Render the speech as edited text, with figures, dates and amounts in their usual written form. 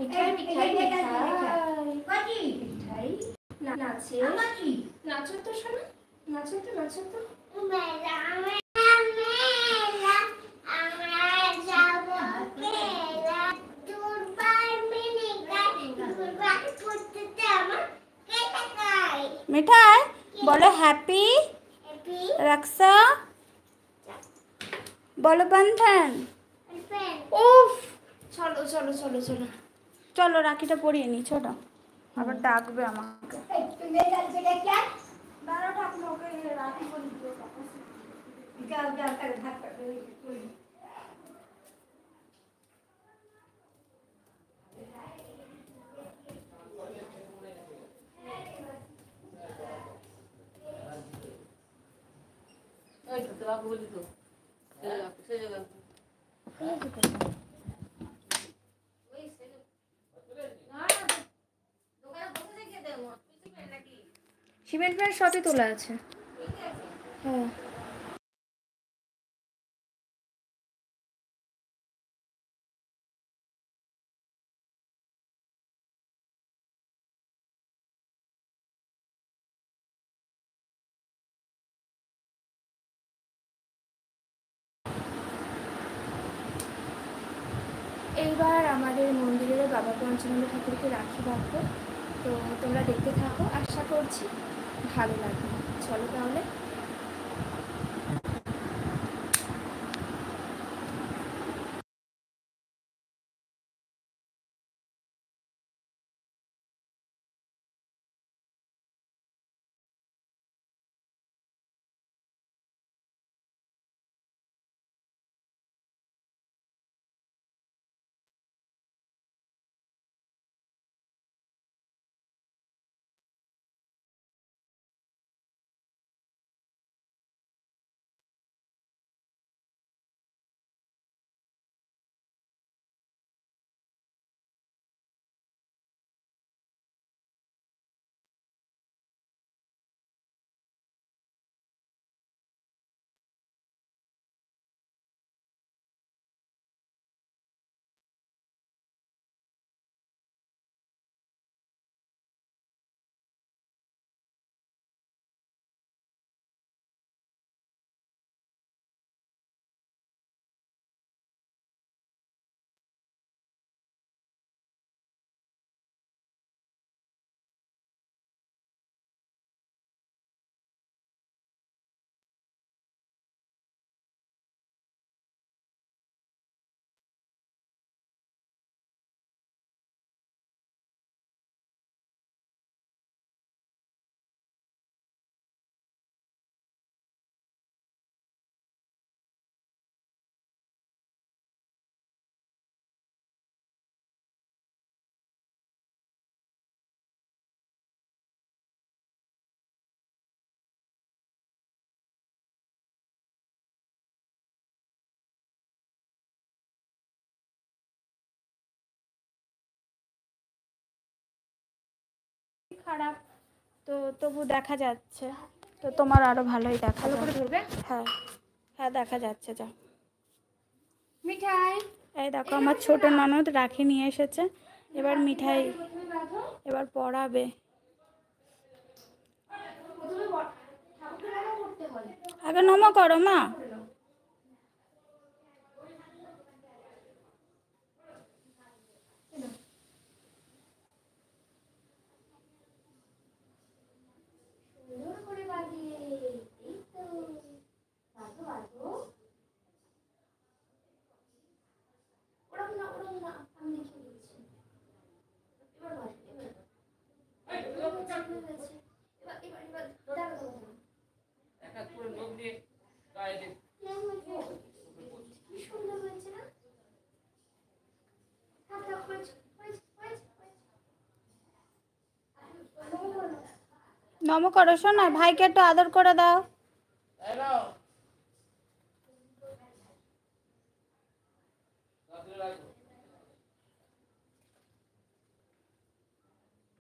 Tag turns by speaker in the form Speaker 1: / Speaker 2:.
Speaker 1: মিঠাই মিঠাই মিঠাই মিঠাই নাচে নাচো তো শোনো নাচো তো নাচো তো
Speaker 2: মিঠাই বলো হ্যাপি রক্ষা বলো বন্ধন।
Speaker 1: উফ চলো চলো চলো চলো
Speaker 2: চলো রাখিটা পরিয়ে নি ছোট আবার ডাকবে আমাকে।
Speaker 1: সিমেন্ট প্যান্ট সবই তোলা আছে। হ্যাঁ এইবার আমাদের মন্দিরের বাবা পঞ্চানন্দ ঠাকুরকে রাখি বাঁধবো, তো তোমরা দেখতে থাকো, আশা করছি ভালো লাগবে। চলো তাহলে।
Speaker 2: খারাপ তো তবু দেখা যাচ্ছে, তো তোমার আরো ভালোই দেখা
Speaker 1: ভালো করে ধরবে।
Speaker 2: হ্যাঁ হ্যাঁ দেখা যাচ্ছে। যা
Speaker 1: মিঠাই
Speaker 2: এই দেখো আমার ছোট ননদ রাখি নিয়ে এসেছে, এবার মিঠাই এবার পড়াবে। আগে নমো করো মা। নমো করো শোনা, ভাইকে একটু আদর করে দাও।